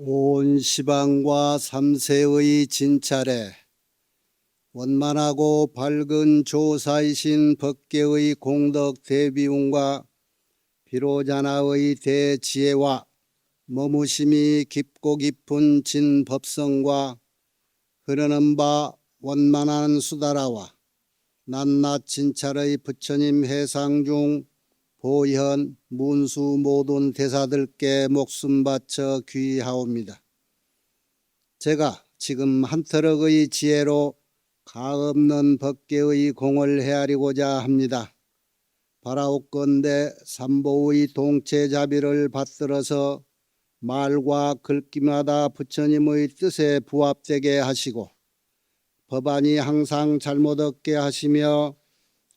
온 시방과 삼세의 진찰에 원만하고 밝은 조사이신 법계의 공덕 대비운과 비로자나의 대지혜와 머무심이 깊고 깊은 진법성과 흐르는 바 원만한 수다라와 낱낱 진찰의 부처님 해상 중 보현 문수 모든 대사들께 목숨 바쳐 귀하옵니다. 제가 지금 한터럭의 지혜로 가없는 법계의 공을 헤아리고자 합니다. 바라옵건대 삼보의 동체자비를 받들어서 말과 글귀마다 부처님의 뜻에 부합되게 하시고 법안이 항상 잘못 없게 하시며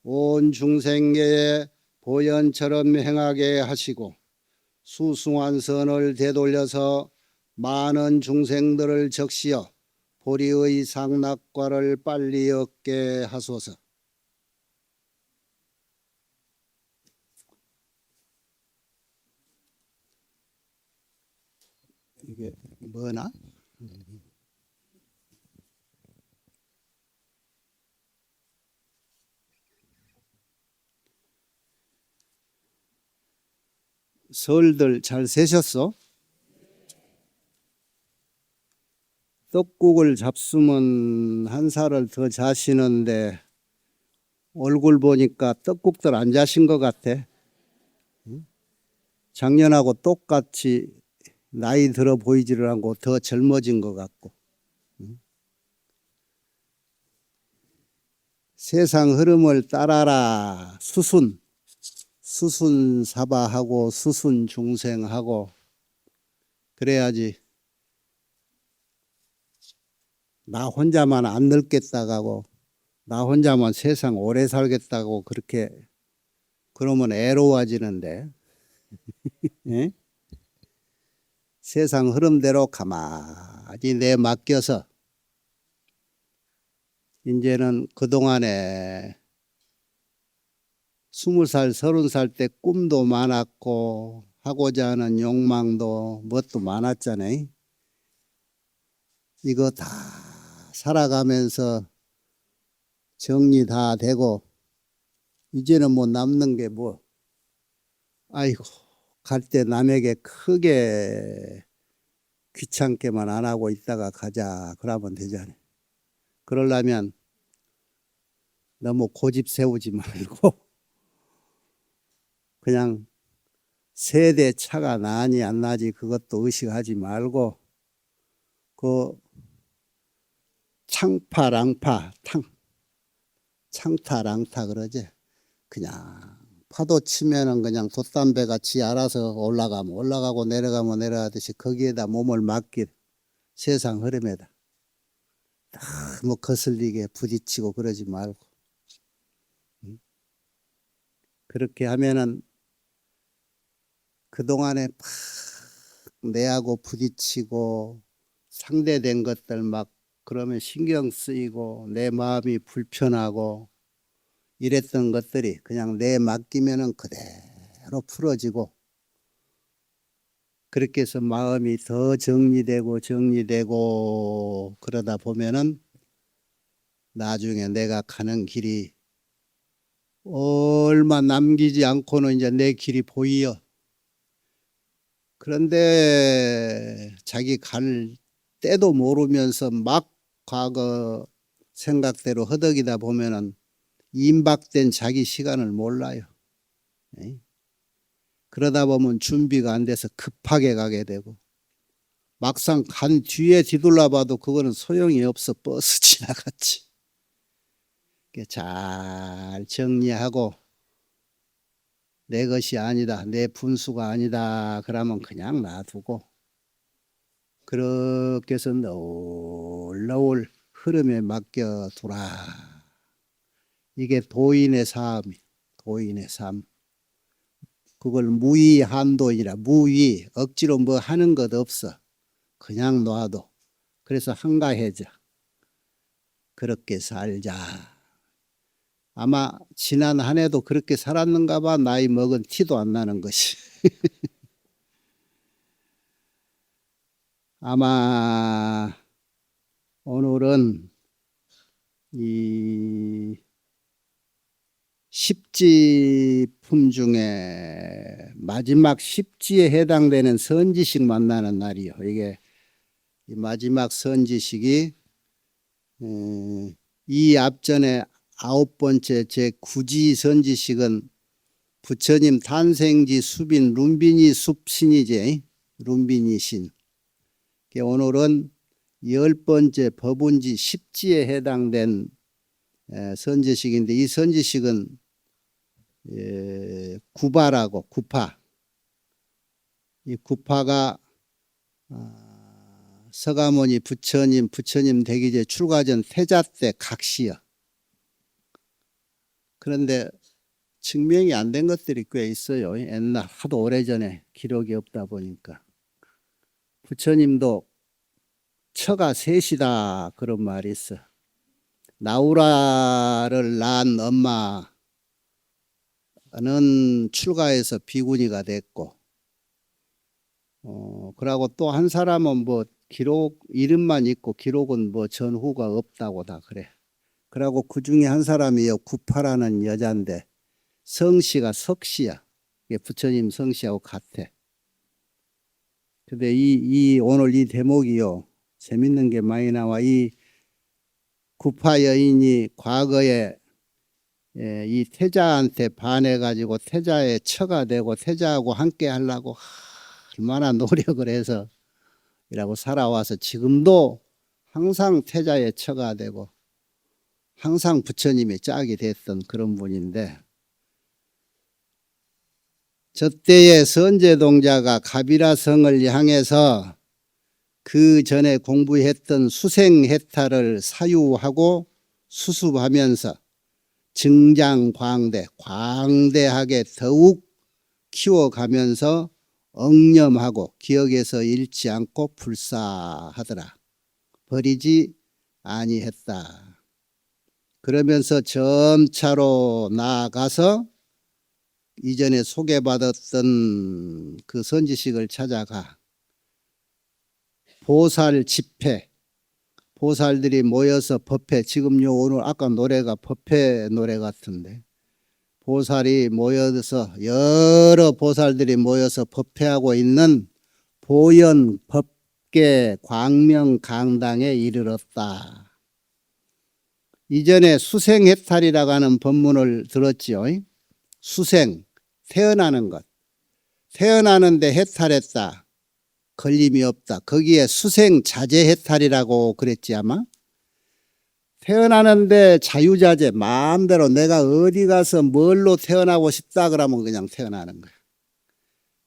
온 중생계에 보현처럼 행하게 하시고 수승한 선을 되돌려서 많은 중생들을 적시어 보리의 상락과를 빨리 얻게 하소서. 이게 뭐나? 설들 잘 세셨어? 떡국을 잡수면 한 살을 더 자시는데 얼굴 보니까 떡국들 안 자신 것 같아. 작년하고 똑같이 나이 들어 보이지를 않고 더 젊어진 것 같고. 세상 흐름을 따라라. 수순사바하고 수순중생하고 그래야지 나 혼자만 안 늙겠다고 나 혼자만 세상 오래 살겠다고 그렇게 그러면 애로워지는데 예? 세상 흐름대로 가만히 내 맡겨서 이제는 그동안에 20살, 30살 때 꿈도 많았고 하고자 하는 욕망도 뭣도 많았잖아요. 이거 다 살아가면서 정리 다 되고 이제는 뭐 남는 게 뭐 아이고 갈 때 남에게 크게 귀찮게만 안 하고 있다가 가자 그러면 되잖아요. 그러려면 너무 고집 세우지 말고 그냥 세대 차가 나니 안 나지 그것도 의식하지 말고 그 창파랑파 창타랑타 그러지 그냥 파도 치면은 그냥 돛담배 같이 알아서 올라가면 올라가고 내려가면 내려가듯이 거기에다 몸을 맡길 세상 흐름에다 너무 거슬리게 부딪히고 그러지 말고 그렇게 하면은 그동안에 팍 내하고 부딪히고 상대된 것들 막 그러면 신경 쓰이고 내 마음이 불편하고 이랬던 것들이 그냥 내 맡기면은 그대로 풀어지고 그렇게 해서 마음이 더 정리되고 그러다 보면은 나중에 내가 가는 길이 얼마 남기지 않고는 이제 내 길이 보여. 그런데 자기 갈 때도 모르면서 막 과거 생각대로 허덕이다 보면은 임박된 자기 시간을 몰라요. 그러다 보면 준비가 안 돼서 급하게 가게 되고 막상 간 뒤에 뒤돌아 봐도 그거는 소용이 없어. 버스 지나갔지. 잘 정리하고 내 것이 아니다. 내 분수가 아니다. 그러면 그냥 놔두고 그렇게 해서 너울 흐름에 맡겨두라. 이게 도인의 삶이 도인의 삶. 그걸 무위한도이라 무위 억지로 뭐 하는 것 없어. 그냥 놔도. 그래서 한가해져. 그렇게 살자. 아마 지난 한 해도 그렇게 살았는가 봐. 나이 먹은 티도 안 나는 것이. 아마 오늘은 이 십지품 중에 마지막 십지에 해당되는 선지식 만나는 날이요. 이게 이 마지막 선지식이 이 앞전에 9번째 제9지 선지식은 부처님 탄생지 수빈 룸비니 숲신이지. 룸비니 신. 오늘은 10번째 법운지 십지에 해당된 선지식인데, 이 선지식은 구파라고, 구파. 이 구파가 서가모니 부처님 되기 전 출가 전 태자 때 각시여. 그런데 증명이 안 된 것들이 꽤 있어요. 옛날 하도 오래전에 기록이 없다 보니까. 부처님도 처가 셋이다 그런 말이 있어. 나우라를 낳은 엄마는 출가해서 비구니가 됐고, 그러고 또 한 사람은 뭐 기록 이름만 있고 기록은 뭐 전후가 없다고 다 그래. 그러고 그 중에 한 사람이요 구파라는 여자인데 성씨가 석씨야. 부처님 성씨하고 같아. 근데 오늘 이 대목이요 재밌는 게 많이 나와. 이 구파 여인이 과거에 이 태자한테 반해가지고 태자의 처가 되고 태자하고 함께 하려고 얼마나 노력을 해서 이라고 살아와서 지금도 항상 태자의 처가 되고 항상 부처님의 짝이 됐던 그런 분인데, 저때의 선제동자가 가비라성을 향해서 그 전에 공부했던 수생해탈을 사유하고 수습하면서 광대하게 더욱 키워가면서 억념하고 기억에서 잃지 않고 불사하더라. 버리지 아니했다. 그러면서 점차로 나아가서 이전에 소개받았던 그 선지식을 찾아가 보살 집회, 보살들이 모여서 법회, 지금 오늘 아까 노래가 법회 노래 같은데, 보살이 모여서 여러 보살들이 모여서 법회하고 있는 보현 법계 광명 강당에 이르렀다. 이전에 수생해탈이라고 하는 법문을 들었지요. 수생, 태어나는 것. 태어나는데 해탈했다. 걸림이 없다. 거기에 수생자재해탈이라고 그랬지 아마. 태어나는데 자유자재, 마음대로 내가 어디 가서 뭘로 태어나고 싶다 그러면 그냥 태어나는 거야.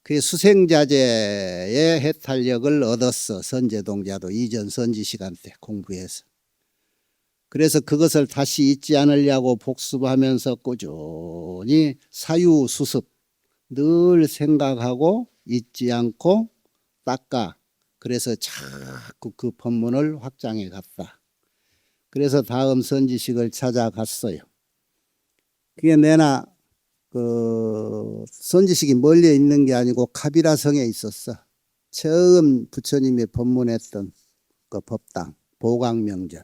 그게 수생자재의 해탈력을 얻었어. 선제동자도 이전 선지시간 때 공부해서. 그래서 그것을 다시 잊지 않으려고 복습하면서 꾸준히 사유수습 늘 생각하고 잊지 않고 닦아. 그래서 자꾸 그 법문을 확장해 갔다. 그래서 다음 선지식을 찾아갔어요. 그게 내나 그 선지식이 멀리 있는 게 아니고 카비라성에 있었어. 처음 부처님이 법문했던 그 법당 보광명전.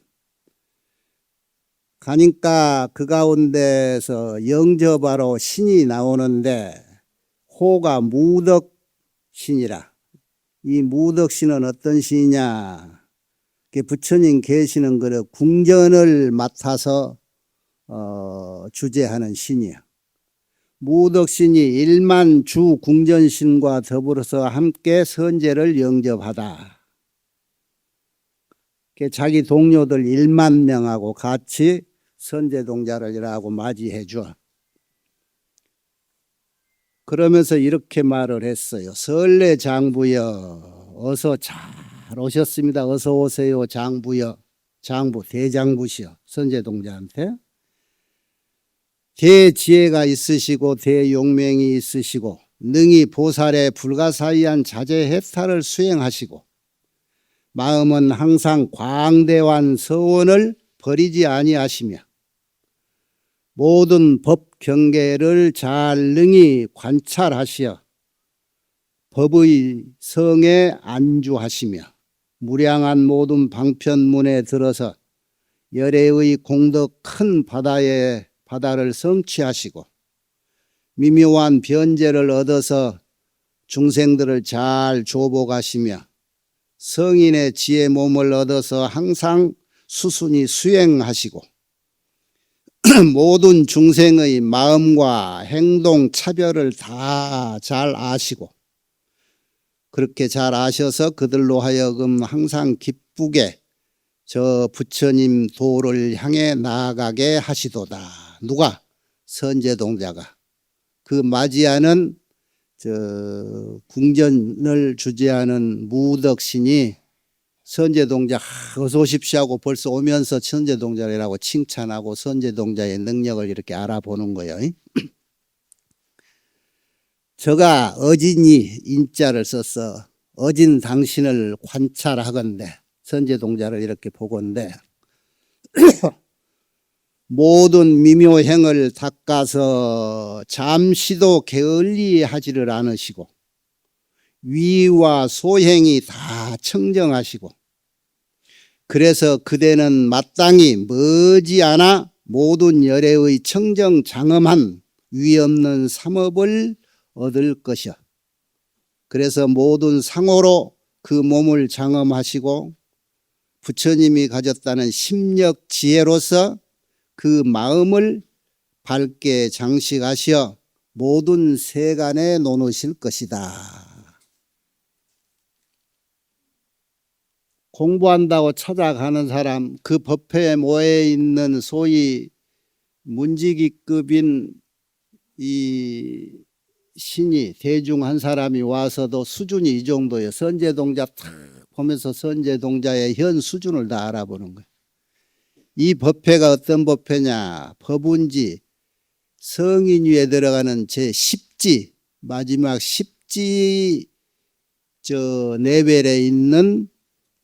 가니까 그 가운데서 영접하러 신이 나오는데 호가 무덕신이라. 이 무덕신은 어떤 신이냐? 부처님 계시는 그 궁전을 맡아서 주재하는 신이야. 무덕신이 1만 주 궁전신과 더불어서 함께 선제를 영접하다. 자기 동료들 1만 명하고 같이 선제동자를 일하고 맞이해 줘. 그러면서 이렇게 말을 했어요. 설례 장부여, 어서 잘 오셨습니다. 어서 오세요 장부여. 장부, 대장부시여. 선제동자한테. 대지혜가 있으시고 대용맹이 있으시고 능히 보살의 불가사의한 자제해탈을 수행하시고 마음은 항상 광대한 서원을 버리지 아니하시며 모든 법 경계를 잘 능히 관찰하시어 법의 성에 안주하시며 무량한 모든 방편문에 들어서 열애의 공덕 큰 바다를 성취하시고 미묘한 변제를 얻어서 중생들을 잘 조복하시며 성인의 지혜 몸을 얻어서 항상 수순히 수행하시고 모든 중생의 마음과 행동 차별을 다 잘 아시고 그렇게 잘 아셔서 그들로 하여금 항상 기쁘게 저 부처님 도를 향해 나아가게 하시도다. 누가? 선제동자가. 그 맞이하는 궁전을 주재하는 무덕신이 선제동자 어서 오십시오 하고 벌써 오면서 선제동자라고 칭찬하고 선제동자의 능력을 이렇게 알아보는 거예요. 저가 어진이 인자를 써서 어진 당신을 관찰하건대 선제동자를 이렇게 보건대 모든 미묘행을 닦아서 잠시도 게을리하지를 않으시고 위와 소행이 다 청정하시고 그래서 그대는 마땅히 머지않아 모든 열애의 청정장엄한 위없는 삼업을 얻을 것이요. 그래서 모든 상호로 그 몸을 장엄하시고 부처님이 가졌다는 심력 지혜로서 그 마음을 밝게 장식하시어 모든 세간에 놓으실 것이다. 공부한다고 찾아가는 사람, 그 법회에 모여 있는 소위 문지기급인 이 신이 대중 한 사람이 와서도 수준이 이 정도예요. 선제동자 탁 보면서 선제동자의 현 수준을 다 알아보는 거예요. 이 법회가 어떤 법회냐? 법운지 성인위에 들어가는 제10지 마지막 10지 레벨에 있는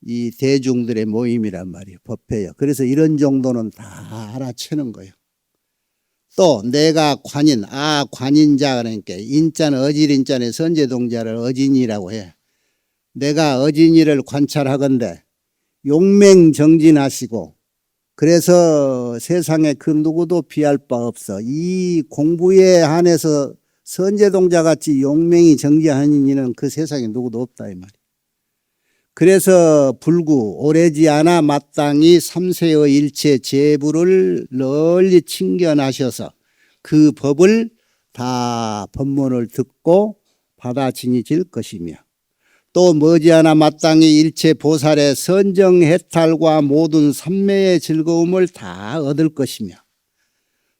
이 대중들의 모임이란 말이에요. 법회요. 그래서 이런 정도는 다 알아채는 거예요. 또 내가 관인, 관인자 그러니까 인자는 어질인자네 선제동자를 어진이라고 해. 내가 어진이를 관찰하건대 용맹정진하시고 그래서 세상에 그 누구도 비할 바 없어. 이 공부에 한해서 선제동자같이 용맹이 정진하는 이는 그 세상에 누구도 없다 이 말이에요. 그래서 불구 오래지 않아 마땅히 삼세의 일체 제부를 널리 친견하셔서 그 법을 다 법문을 듣고 받아 지니질 것이며 또 머지않아 마땅히 일체 보살의 선정해탈과 모든 삼매의 즐거움을 다 얻을 것이며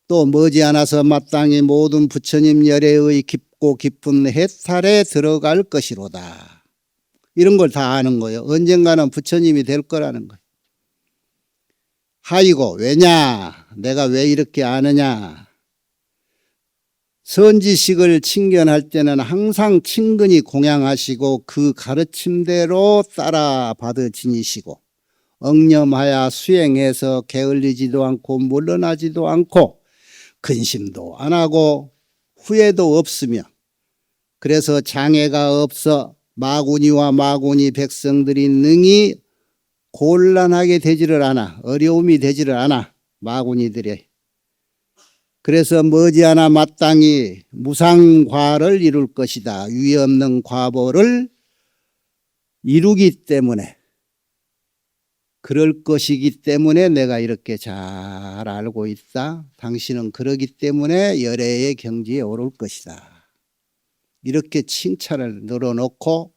또 머지않아서 마땅히 모든 부처님 열애의 깊고 깊은 해탈에 들어갈 것이로다. 이런 걸 다 아는 거예요. 언젠가는 부처님이 될 거라는 거예요. 하이고 왜냐? 내가 왜 이렇게 아느냐? 선지식을 친견할 때는 항상 친근히 공양하시고 그 가르침대로 따라 받아 지니시고 엉념하여 수행해서 게을리지도 않고 물러나지도 않고 근심도 안 하고 후회도 없으며 그래서 장애가 없어 마구니와 마구니 백성들이 능히 곤란하게 되지를 않아. 어려움이 되지를 않아. 마구니들이. 그래서 머지않아 마땅히 무상과를 이룰 것이다. 위없는 과보를 이루기 때문에 그럴 것이기 때문에 내가 이렇게 잘 알고 있다. 당신은 그러기 때문에 열애의 경지에 오를 것이다. 이렇게 칭찬을 늘어놓고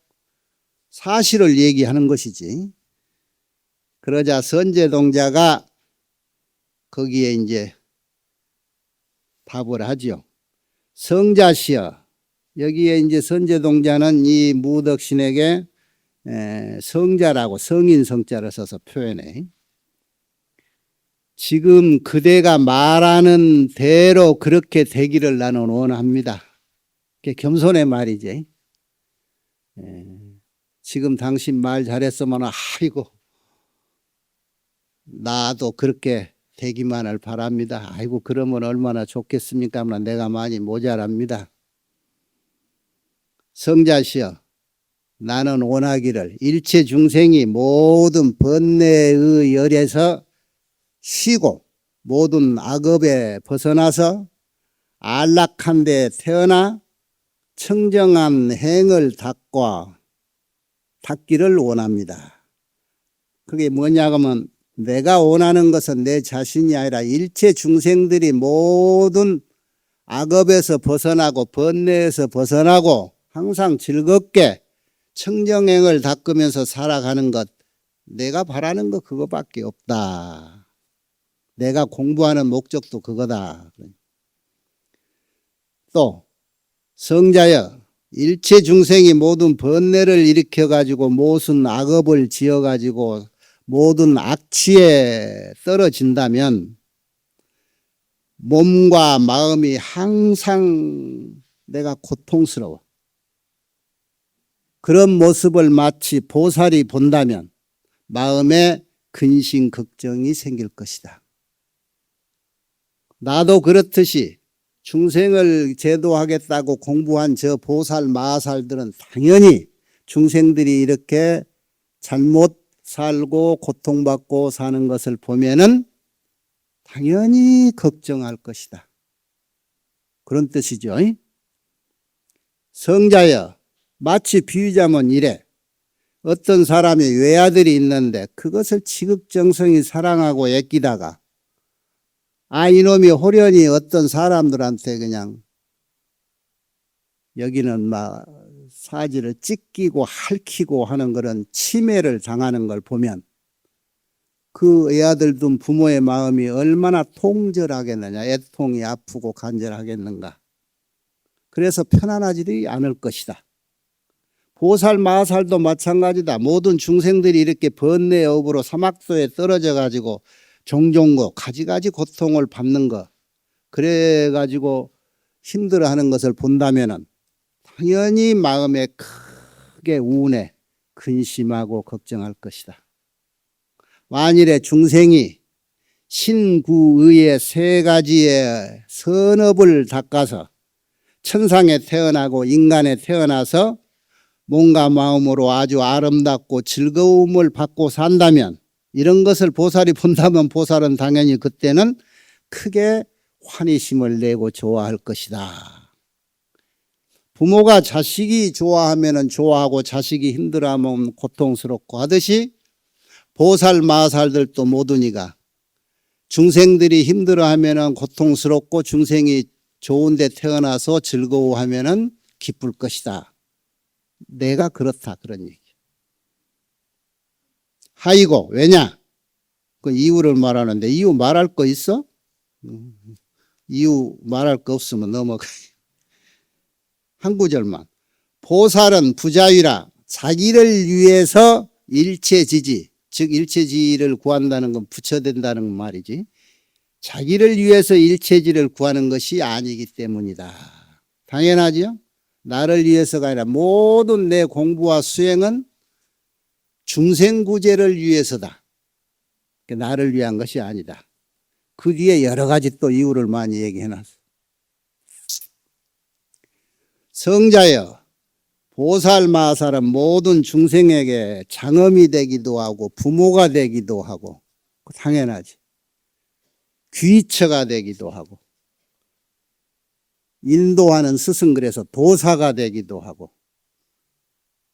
사실을 얘기하는 것이지. 그러자 선제동자가 거기에 이제 답을 하죠. 성자시여. 여기에 이제 선제동자는 이 무덕신에게 성자라고 성인 성자를 써서 표현해. 지금 그대가 말하는 대로 그렇게 되기를 나는 원합니다. 겸손의 말이지. 지금 당신 말 잘했으면 아이고 나도 그렇게 되기만을 바랍니다. 아이고 그러면 얼마나 좋겠습니까? 내가 많이 모자랍니다. 성자시여 나는 원하기를 일체 중생이 모든 번뇌의 열에서 쉬고 모든 악업에 벗어나서 안락한 데 태어나 청정한 행을 닦기를 원합니다. 그게 뭐냐 하면 내가 원하는 것은 내 자신이 아니라 일체 중생들이 모든 악업에서 벗어나고 번뇌에서 벗어나고 항상 즐겁게 청정행을 닦으면서 살아가는 것, 내가 바라는 것 그거밖에 없다. 내가 공부하는 목적도 그거다. 또 성자여 일체 중생이 모든 번뇌를 일으켜 가지고 모든 악업을 지어 가지고 모든 악취에 떨어진다면 몸과 마음이 항상 내가 고통스러워. 그런 모습을 마치 보살이 본다면 마음에 근심 걱정이 생길 것이다. 나도 그렇듯이 중생을 제도하겠다고 공부한 저 보살 마살들은 당연히 중생들이 이렇게 잘못 살고 고통받고 사는 것을 보면은 당연히 걱정할 것이다. 그런 뜻이죠. 성자여 마치 비유자면 이래. 어떤 사람이 외아들이 있는데 그것을 지극정성히 사랑하고 애끼다가 이놈이 호련히 어떤 사람들한테 그냥 여기는 막 사지를 찢기고 핥히고 하는 그런 침해를 당하는 걸 보면 그 애아들 둔 부모의 마음이 얼마나 통절하겠느냐. 애통이 아프고 간절하겠는가. 그래서 편안하지 않을 것이다. 보살 마살도 마찬가지다. 모든 중생들이 이렇게 번뇌의 업으로 사막도에 떨어져 가지고 종종 가지가지 고통을 받는 것, 그래 가지고 힘들어하는 것을 본다면은 당연히 마음에 크게 우운해 근심하고 걱정할 것이다. 만일에 중생이 신구의의 세 가지의 선업을 닦아서 천상에 태어나고 인간에 태어나서 몸과 마음으로 아주 아름답고 즐거움을 받고 산다면, 이런 것을 보살이 본다면 보살은 당연히 그때는 크게 환희심을 내고 좋아할 것이다. 부모가 자식이 좋아하면 좋아하고 자식이 힘들어하면 고통스럽고 하듯이 보살 마살들도 모두니가 중생들이 힘들어하면 고통스럽고 중생이 좋은 데 태어나서 즐거워하면 기쁠 것이다. 내가 그렇다, 그런 얘기. 하이고 왜냐? 그 이유를 말하는데 이유 말할 거 있어? 이유 말할 거 없으면 넘어가. 한 구절만. 보살은 부자유라 자기를 위해서 일체지지, 즉 일체지를 구한다는 건 부처된다는 말이지. 자기를 위해서 일체지를 구하는 것이 아니기 때문이다. 당연하지요? 나를 위해서가 아니라 모든 내 공부와 수행은 중생구제를 위해서다. 나를 위한 것이 아니다. 그 뒤에 여러 가지 또 이유를 많이 얘기해놨어. 성자여 보살 마살은 모든 중생에게 장엄이 되기도 하고 부모가 되기도 하고 당연하지. 귀처가 되기도 하고 인도하는 스승, 그래서 도사가 되기도 하고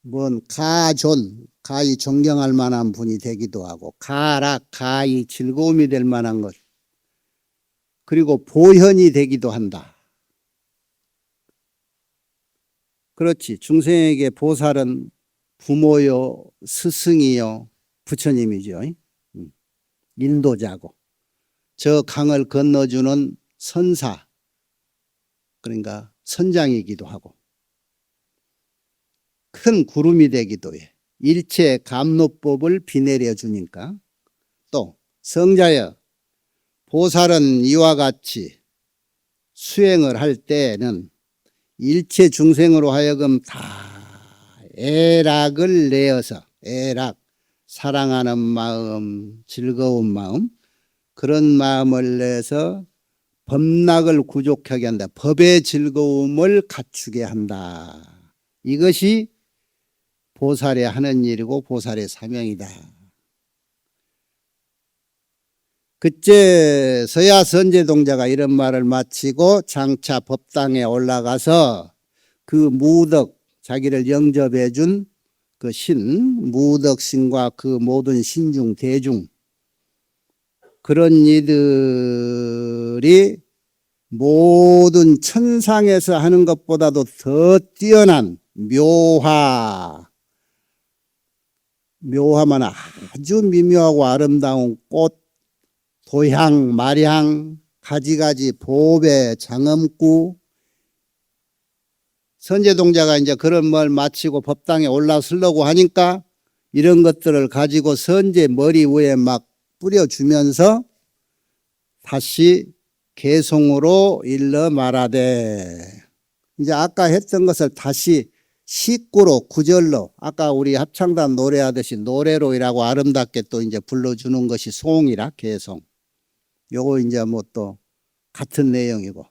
뭔 가존, 가히 존경할 만한 분이 되기도 하고 가락, 가히 즐거움이 될 만한 것, 그리고 보현이 되기도 한다. 그렇지. 중생에게 보살은 부모요, 스승이요, 부처님이죠. 인도자고 저 강을 건너주는 선사, 그러니까 선장이기도 하고 큰 구름이 되기도 해. 일체 감로법을 비내려 주니까. 또 성자여 보살은 이와 같이 수행을 할 때는 일체 중생으로 하여금 다 애락을 내어서, 애락, 사랑하는 마음, 즐거운 마음, 그런 마음을 내서 법락을 구족하게 한다. 법의 즐거움을 갖추게 한다. 이것이 보살의 하는 일이고 보살의 사명이다. 그때서야 선제동자가 이런 말을 마치고 장차 법당에 올라가서 그 무덕, 자기를 영접해 준 그 무덕신과 그 모든 신중 대중, 그런 이들이 모든 천상에서 하는 것보다도 더 뛰어난 묘하면 아주 미묘하고 아름다운 꽃, 도향, 말향, 가지가지 보배, 장엄구, 선제동자가 이제 그런 말 마치고 법당에 올라서려고 하니까 이런 것들을 가지고 선제 머리 위에 막 뿌려주면서 다시 개송으로 일러 말하되, 이제 아까 했던 것을 다시 식구로 구절로, 아까 우리 합창단 노래하듯이 노래로라고 아름답게 또 이제 불러주는 것이 송이라 개송. 요거 이제 뭐 또 같은 내용이고,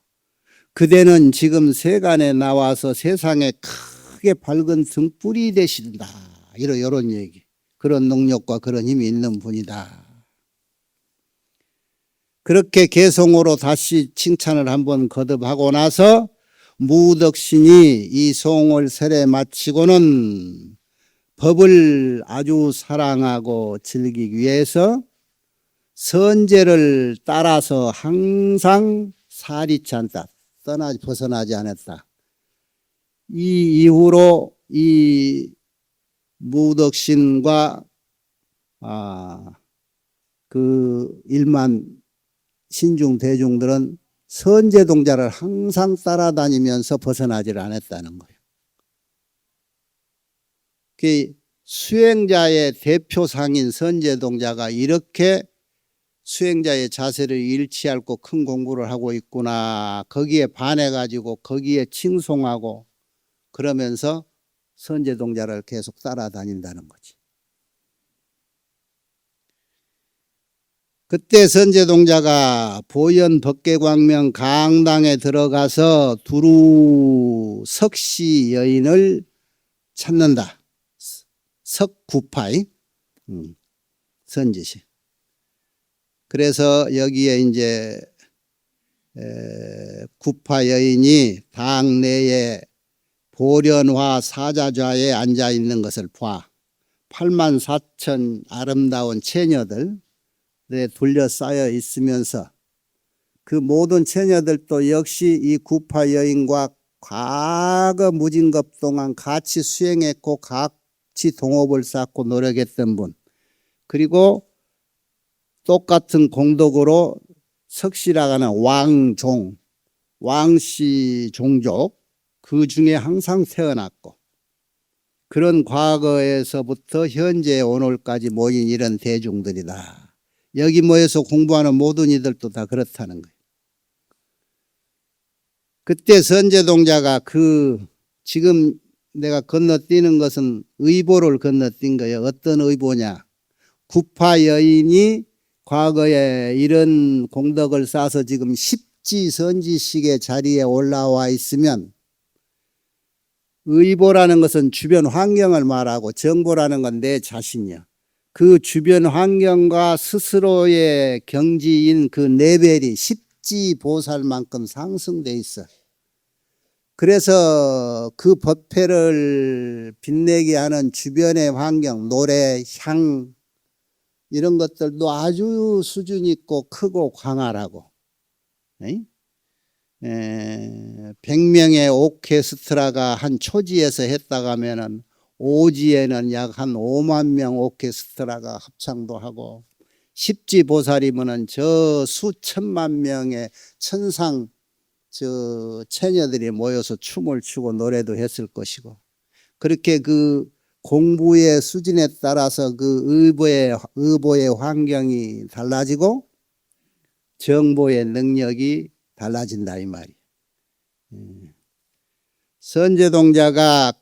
그대는 지금 세간에 나와서 세상에 크게 밝은 등불이 되신다. 이런 얘기. 그런 능력과 그런 힘이 있는 분이다. 그렇게 개송으로 다시 칭찬을 한번 거듭하고 나서 무덕신이 이 송을 설에 마치고는 법을 아주 사랑하고 즐기기 위해서 선제를 따라서 항상 사리치 않다. 벗어나지 않았다. 이 이후로 이 무덕신과 그 일만 신중 대중들은 선제동자를 항상 따라다니면서 벗어나지를 않았다는 거예요. 그 수행자의 대표상인 선제동자가 이렇게 수행자의 자세를 잃지 않고 큰 공부를 하고 있구나. 거기에 반해가지고 거기에 칭송하고 그러면서 선제동자를 계속 따라다닌다는 거지. 그때 선제동자가 보현 법계광명 강당에 들어가서 두루 석시 여인을 찾는다. 석구파이 선지시. 그래서 여기에 이제 구파 여인이 당 내에 보련화 사자좌에 앉아 있는 것을 봐. 84,000 아름다운 처녀들에 둘러싸여 있으면서 그 모든 처녀들도 역시 이 구파 여인과 과거 무진급 동안 같이 수행했고 같이 동업을 쌓고 노력했던 분, 그리고 똑같은 공덕으로 석시라고 하는 왕종, 왕씨 종족 그 중에 항상 태어났고 그런 과거에서부터 현재 오늘까지 모인 이런 대중들이다. 여기 모여서 공부하는 모든 이들도 다 그렇다는 거예요. 그때 선제동자가 지금 내가 건너뛰는 것은 의보를 건너뛴 거예요. 어떤 의보냐? 구파 여인이 과거에 이런 공덕을 쌓아서 지금 십지선지식의 자리에 올라와 있으면, 의보라는 것은 주변 환경을 말하고 정보라는 건 내 자신이야. 그 주변 환경과 스스로의 경지인 그 레벨이 십지보살만큼 상승돼 있어. 그래서 그 법회를 빛내게 하는 주변의 환경, 노래, 향 이런 것들도 아주 수준 있고 크고 광활하고, 100명의 오케스트라가 한 초지에서 했다가 하면은 오지에는 약 한 5만 명 오케스트라가 합창도 하고, 십지보살이면은 저 수천만 명의 천상 처녀들이 모여서 춤을 추고 노래도 했을 것이고, 그렇게 그 공부의 수준에 따라서 그 의보의 환경이 달라지고 정보의 능력이 달라진다 이 말이에요. 선제동자가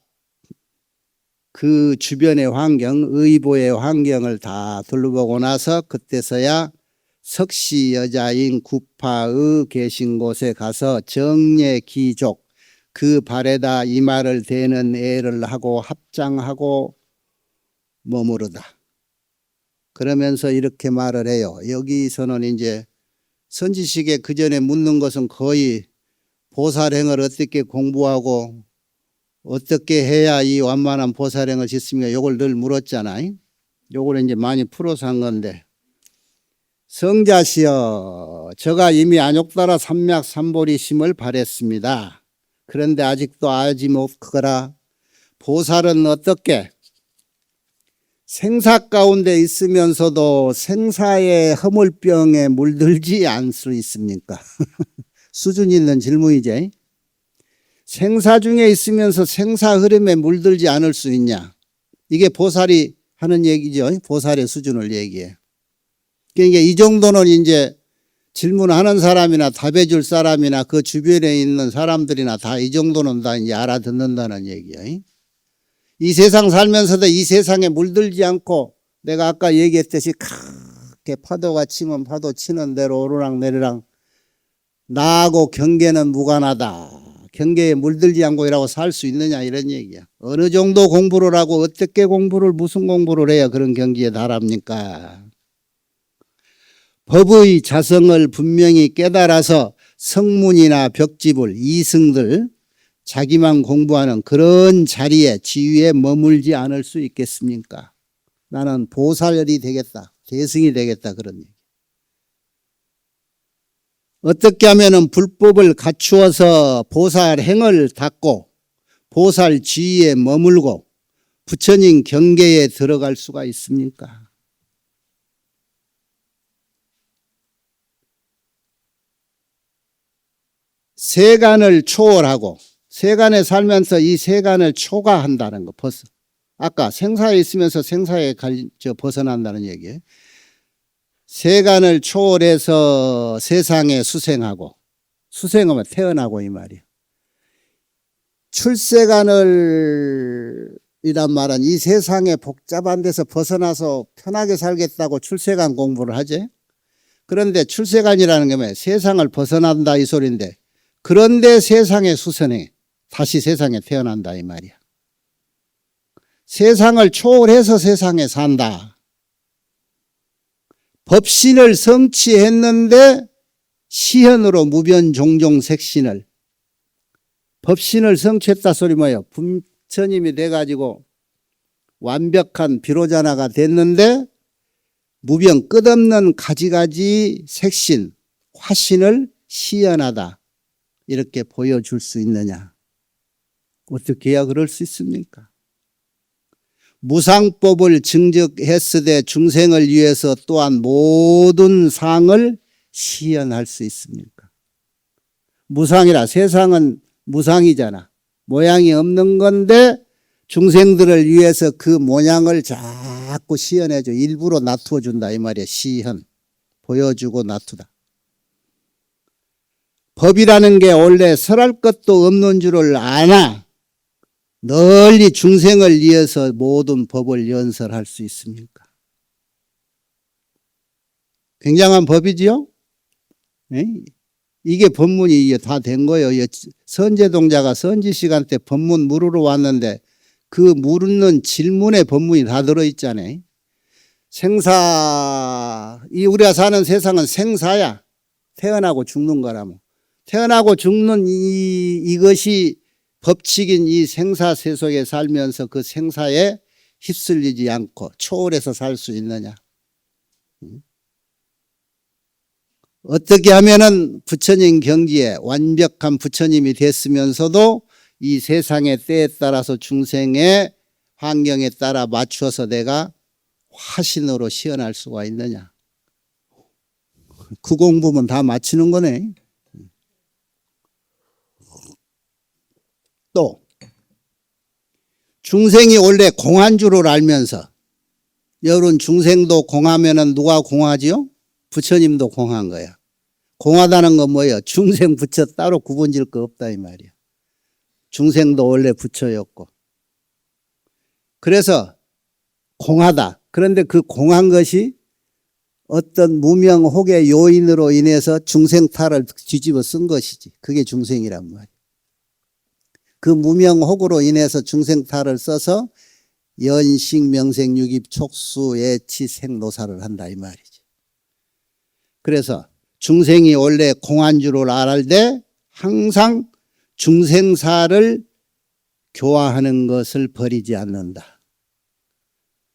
그 주변의 환경, 의보의 환경을 다 둘러보고 나서 그때서야 석시 여자인 구파의 계신 곳에 가서 정례 기족, 그 발에다 이마를 대는 애를 하고 합장하고 머무르다. 그러면서 이렇게 말을 해요. 여기서는 이제 선지식에 그 전에 묻는 것은 거의 보살행을 어떻게 공부하고 어떻게 해야 이 완만한 보살행을 짓습니까? 이걸 늘 물었잖아요. 요걸 이제 많이 풀어서 한 건데, 성자시여 저가 이미 안욕따라 삼맥 삼보리심을 발했습니다. 그런데 아직도 알지 못하거라. 보살은 어떻게 생사 가운데 있으면서도 생사의 허물병에 물들지 않을 수 있습니까? 수준 있는 질문이지. 생사 중에 있으면서 생사 흐름에 물들지 않을 수 있냐? 이게 보살이 하는 얘기죠. 보살의 수준을 얘기해. 그러니까 이 정도는 이제 질문하는 사람이나 답해줄 사람이나 그 주변에 있는 사람들이나 다 이 정도는 다 이제 알아듣는다는 얘기야. 이 세상 살면서도 이 세상에 물들지 않고 내가 아까 얘기했듯이 크게 파도가 치면 파도 치는 대로 오르락내리락 나하고 경계는 무관하다. 경계에 물들지 않고 이라고 살 수 있느냐 이런 얘기야. 어느 정도 공부를 하고 어떻게 공부를 무슨 공부를 해야 그런 경지에 달합니까? 법의 자성을 분명히 깨달아서 성문이나 벽지불, 이승들 자기만 공부하는 그런 자리에 지위에 머물지 않을 수 있겠습니까? 나는 보살이 되겠다. 대승이 되겠다. 그런 얘기. 어떻게 하면은 불법을 갖추어서 보살행을 닦고 보살 지위에 머물고 부처님 경계에 들어갈 수가 있습니까? 세간을 초월하고 세간에 살면서 이 세간을 초과한다는 거 벗어. 아까 생사에 있으면서 생사에 벗어난다는 얘기예요. 세간을 초월해서 세상에 수생하고, 수생하면 태어나고 이 말이에요. 출세간을 이란 말은 이 세상에 복잡한 데서 벗어나서 편하게 살겠다고 출세간 공부를 하지. 그런데 출세간이라는 게 뭐예요? 세상을 벗어난다 이 소리인데, 그런데 세상에 수생해. 다시 세상에 태어난다 이 말이야. 세상을 초월해서 세상에 산다. 법신을 성취했는데 시현으로 무변종종색신을, 법신을 성취했다 소리 뭐예요? 부처님이 돼가지고 완벽한 비로자나가 됐는데 무변 끝없는 가지가지 색신, 화신을 시연하다 이렇게 보여줄 수 있느냐? 어떻게 해야 그럴 수 있습니까? 무상법을 증적했으되 중생을 위해서 또한 모든 상을 시연할 수 있습니까? 무상이라 세상은 무상이잖아. 모양이 없는 건데 중생들을 위해서 그 모양을 자꾸 시연해줘. 일부러 놔두어준다 이 말이야. 시연. 보여주고 놔두다. 법이라는 게 원래 설할 것도 없는 줄을 아나 널리 중생을 위해서 모든 법을 연설할 수 있습니까? 굉장한 법이지요? 네? 이게 법문이 다 된 거예요. 선제동자가 선지시간 때 법문 물으러 왔는데 그 물는 질문에 법문이 다 들어있잖아요. 우리가 사는 세상은 생사야. 태어나고 죽는 거라면. 태어나고 죽는 이것이 법칙인 이 생사세 속에 살면서 그 생사에 휩쓸리지 않고 초월해서 살 수 있느냐? 어떻게 하면은 부처님 경지에 완벽한 부처님이 됐으면서도 이 세상의 때에 따라서 중생의 환경에 따라 맞추어서 내가 화신으로 시연할 수가 있느냐? 그 공부면 다 맞추는 거네. 또 중생이 원래 공한 줄을 알면서, 여러분 중생도 공하면은 누가 공하지요? 부처님도 공한 거야. 공하다는 건 뭐예요? 중생 부처 따로 구분질 거 없다 이 말이야. 중생도 원래 부처였고. 그래서 공하다. 그런데 그 공한 것이 어떤 무명혹의 요인으로 인해서 중생탈을 뒤집어 쓴 것이지. 그게 중생이란 말이야. 그 무명혹으로 인해서 중생탈을 써서 연식, 명생, 유깁, 촉수, 예치, 생노사를 한다 이 말이죠. 그래서 중생이 원래 공한 줄을 알되 항상 중생사를 교화하는 것을 버리지 않는다.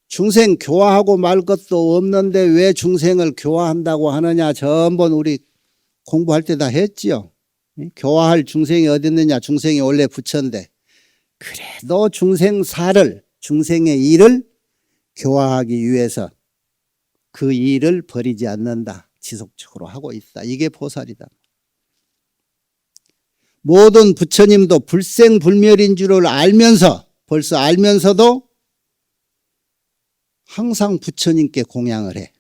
중생 교화하고 말 것도 없는데 왜 중생을 교화한다고 하느냐. 전부 우리 공부할 때 다 했지요. 교화할 중생이 어디 있느냐. 중생이 원래 부처인데 그래도 중생사를, 중생의 일을 교화하기 위해서 그 일을 버리지 않는다. 지속적으로 하고 있다. 이게 보살이다. 모든 부처님도 불생불멸인 줄을 알면서, 벌써 알면서도 항상 부처님께 공양을 해.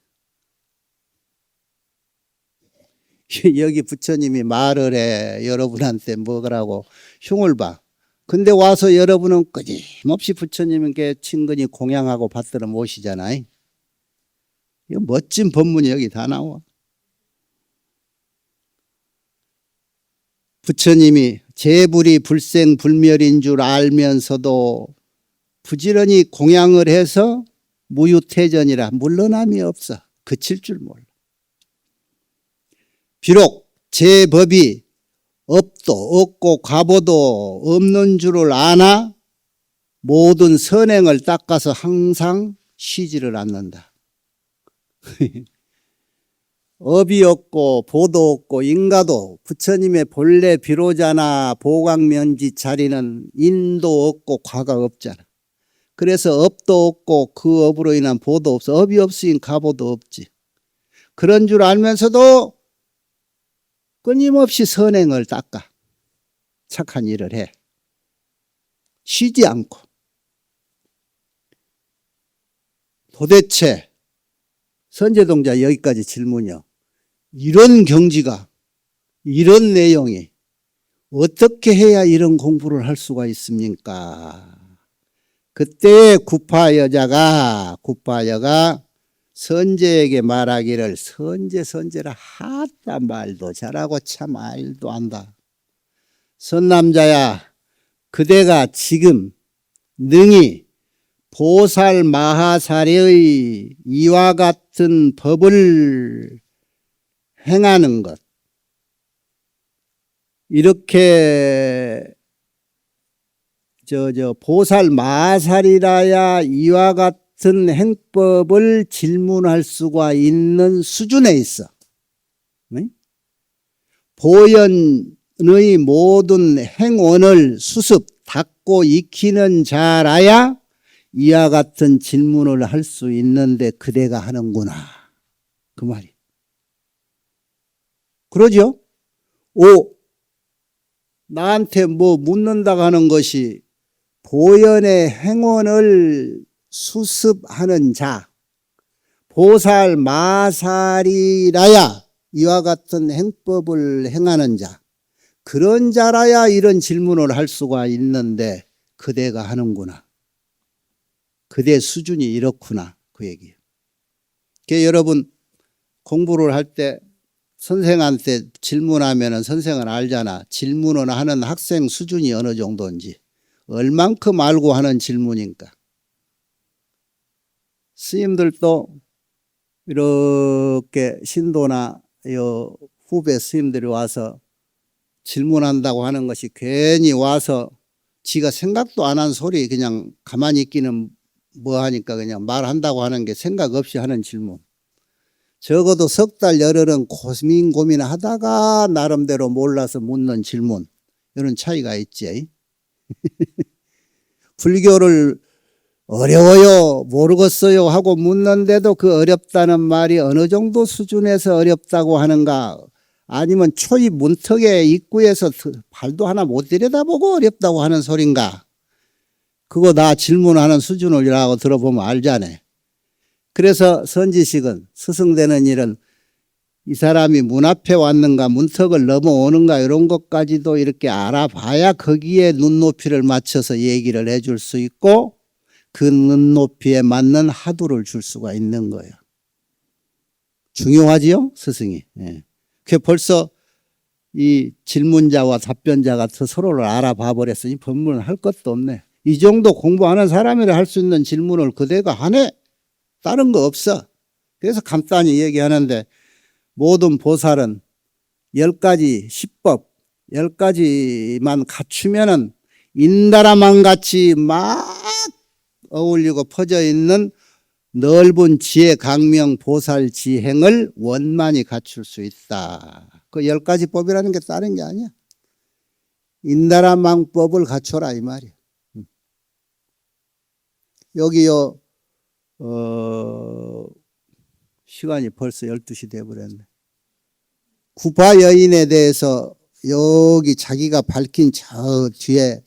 여기 부처님이 말을 해. 여러분한테 뭐라고 흉을 봐. 근데 와서 여러분은 끊임없이 부처님께 친근히 공양하고 받들어 모시잖아요. 이거 멋진 법문이 여기 다 나와. 부처님이 재불이 불생불멸인 줄 알면서도 부지런히 공양을 해서 무유태전이라 물러남이 없어. 그칠 줄 몰라. 비록 제 법이 업도 없고 과보도 없는 줄을 아나 모든 선행을 닦아서 항상 쉬지를 않는다. 업이 없고 보도 없고 인가도 부처님의 본래 비로자나 보광면지 자리는 인도 없고 과가 없잖아. 그래서 업도 없고 그 업으로 인한 보도 없어. 업이 없으니 가보도 없지. 그런 줄 알면서도 끊임없이 선행을 닦아. 착한 일을 해. 쉬지 않고. 도대체 선제동자 여기까지 질문이요. 이런 경지가, 이런 내용이 어떻게 해야 이런 공부를 할 수가 있습니까? 그때 구파여가 선제에게 말하기를 선제라 하다 말도 잘하고 참 말도 안다. 선남자야, 그대가 지금 능히 보살 마하사례의 이와 같은 법을 행하는 것, 이렇게 보살 마하살이라야 이와 같은 행법을 질문할 수가 있는 수준에 있어. 보현의 모든 행원을 수습, 닦고 익히는 자라야 이와 같은 질문을 할 수 있는데 그대가 하는구나. 그 말이. 그러죠? 나한테 뭐 묻는다고 하는 것이 보현의 행원을 수습하는 자, 보살 마살이라야 이와 같은 행법을 행하는 자, 그런 자라야 이런 질문을 할 수가 있는데 그대가 하는구나. 그대 수준이 이렇구나. 그 얘기예요. 그러니까 여러분 공부를 할 때 선생한테 질문하면 선생은 알잖아. 질문을 하는 학생 수준이 어느 정도인지. 얼만큼 알고 하는 질문인가. 스님들도 이렇게 신도나 후배 스님들이 와서 질문한다고 하는 것이 괜히 와서 지가 생각도 안 한 소리 그냥 가만히 있기는 뭐 하니까 그냥 말한다고 하는 게 생각 없이 하는 질문. 적어도 석 달 열흘은 고민하다가 나름대로 몰라서 묻는 질문. 이런 차이가 있지. 불교를 어려워요, 모르겠어요 하고 묻는데도 그 어렵다는 말이 어느 정도 수준에서 어렵다고 하는가, 아니면 초입 문턱의 입구에서 발도 하나 못 들여다보고 어렵다고 하는 소린가. 그거 나 질문하는 수준이라고 들어보면 알잖아. 그래서 선지식은, 스승되는 일은 이 사람이 문 앞에 왔는가 문턱을 넘어오는가 이런 것까지도 이렇게 알아봐야 거기에 눈높이를 맞춰서 얘기를 해줄 수 있고 그 눈높이에 맞는 하두를 줄 수가 있는 거예요. 중요하지요, 스승이. 예. 그 벌써 이 질문자와 답변자가 서로를 알아봐 버렸으니 법문을 할 것도 없네. 이 정도 공부하는 사람이라 할 수 있는 질문을 그대가 하네. 다른 거 없어. 그래서 간단히 얘기하는데 모든 보살은 10가지 10법 10가지만 갖추면은 인다라만 같이 막 어울리고 퍼져 있는 넓은 지혜 강명 보살 지행을 원만히 갖출 수 있다. 그 10가지 법이라는 게 다른 게 아니야. 인다라망법을 갖춰라 이 말이야. 여기요 시간이 벌써 12시 돼버렸네. 구파 여인에 대해서 여기 자기가 밝힌 저 뒤에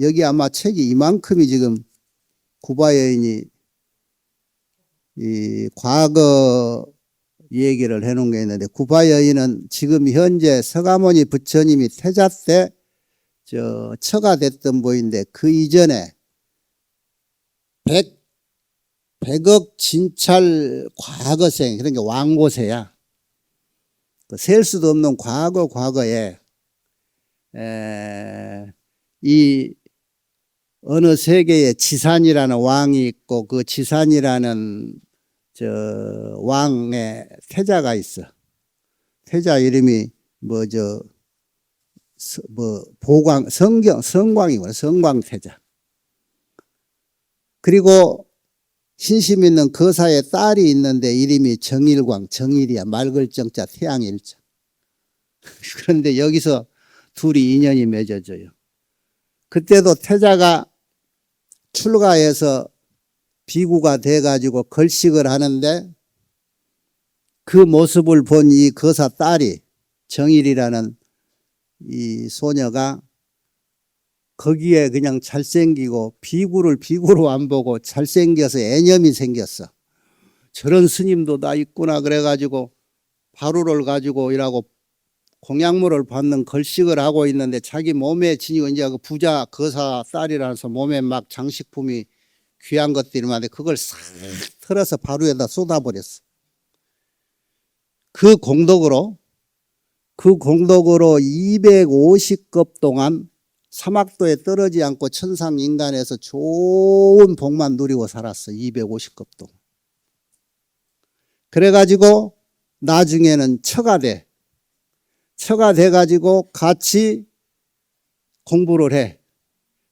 여기 아마 책이 이만큼이 지금 구파 여인이 이 과거 얘기를 해놓은 게 있는데 구파 여인은 지금 현재 서가모니 부처님이 태자 때 처가 됐던 분인데 그 이전에 100억 진찰 과거생 그러니까 왕고세야. 셀 수도 없는 과거에 이 어느 세계에 지산이라는 왕이 있고 그 지산이라는 왕의 태자가 있어. 태자 이름이 성광이구나. 성광태자. 그리고 신심 있는 거사의 딸이 있는데 이름이 정일광, 정일이야. 맑을정자, 태양일자. 그런데 여기서 둘이 인연이 맺어져요. 그때도 태자가 출가해서 비구가 돼가지고 걸식을 하는데 그 모습을 본 이 거사 딸이 정일이라는 이 소녀가 거기에 그냥 잘생기고 비구로 안 보고 잘생겨서 애념이 생겼어. 저런 스님도 다 있구나 그래가지고 바루를 가지고 이라고 공약물을 받는 걸식을 하고 있는데 자기 몸에 지니고 이제 그 부자 거사 딸이라서 몸에 막 장식품이 귀한 것들이 많은데 그걸 싹 털어서 바루에다 쏟아버렸어. 그 공덕으로 250급 동안 사막도에 떨어지지 않고 천상 인간에서 좋은 복만 누리고 살았어. 250급 동안. 그래가지고 나중에는 처가 돼가지고 같이 공부를 해.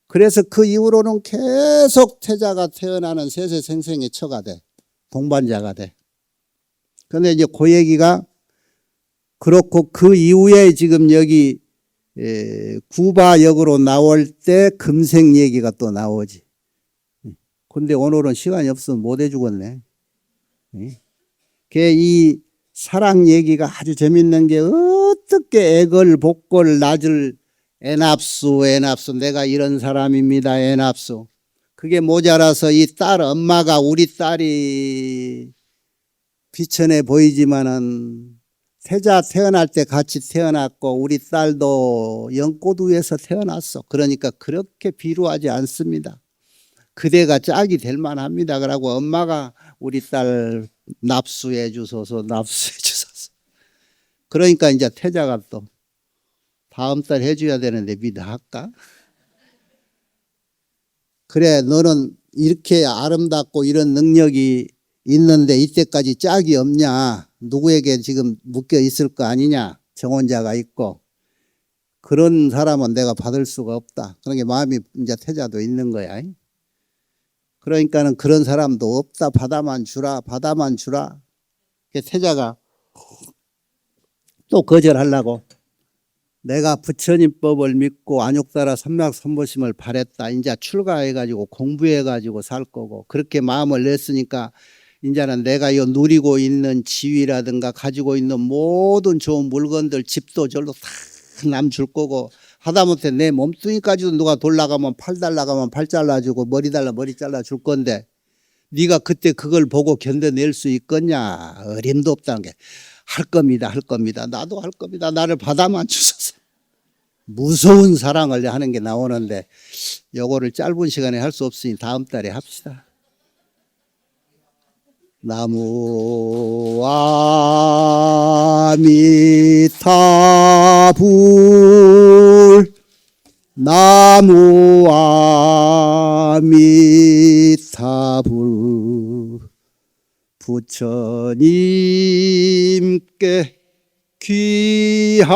그래서 그 이후로는 계속 태자가 태어나는 세세생생의 처가 돼. 동반자가 돼. 그런데 이제 그 얘기가 그렇고 그 이후에 지금 여기 구바역으로 나올 때 금생 얘기가 또 나오지. 근데 오늘은 시간이 없어서 못 해주겠네. 이 사랑 얘기가 아주 재밌는 게 어떻게 애걸 복걸 낮을 애납수 내가 이런 사람입니다 애납수 그게 모자라서 이 딸 엄마가 우리 딸이 비천해 보이지만은 태자 태어날 때 같이 태어났고 우리 딸도 연꽃위에서 태어났어. 그러니까 그렇게 비루하지 않습니다. 그대가 짝이 될 만합니다. 그러고 엄마가 우리 딸 납수해 주소서. 그러니까 이제 태자가 또 다음 달 해줘야 되는데 미리 할까? 그래 너는 이렇게 아름답고 이런 능력이 있는데 이때까지 짝이 없냐? 누구에게 지금 묶여 있을 거 아니냐? 정혼자가 있고 그런 사람은 내가 받을 수가 없다. 그러니까 마음이 이제 태자도 있는 거야. 그러니까는 그런 사람도 없다. 받아만 주라. 태자가 또 거절하려고 내가 부처님법을 믿고 안욕따라 삼막선보심을 바랬다. 이제 출가해가지고 공부해가지고 살 거고 그렇게 마음을 냈으니까 이제는 내가 이 누리고 있는 지위라든가 가지고 있는 모든 좋은 물건들 집도 절도 다 남 줄 거고 하다못해 내 몸뚱이까지도 누가 돌나가면 팔 달라가면 팔 잘라주고 머리 달라 머리 잘라줄 건데 네가 그때 그걸 보고 견뎌낼 수 있겠냐. 어림도 없다는 게 할 겁니다. 나도 할 겁니다. 나를 받아만 주소서. 무서운 사랑을 하는 게 나오는데 요거를 짧은 시간에 할 수 없으니 다음 달에 합시다. 나무 아미타불 불 나무 아미타불 부처님께 귀합니다.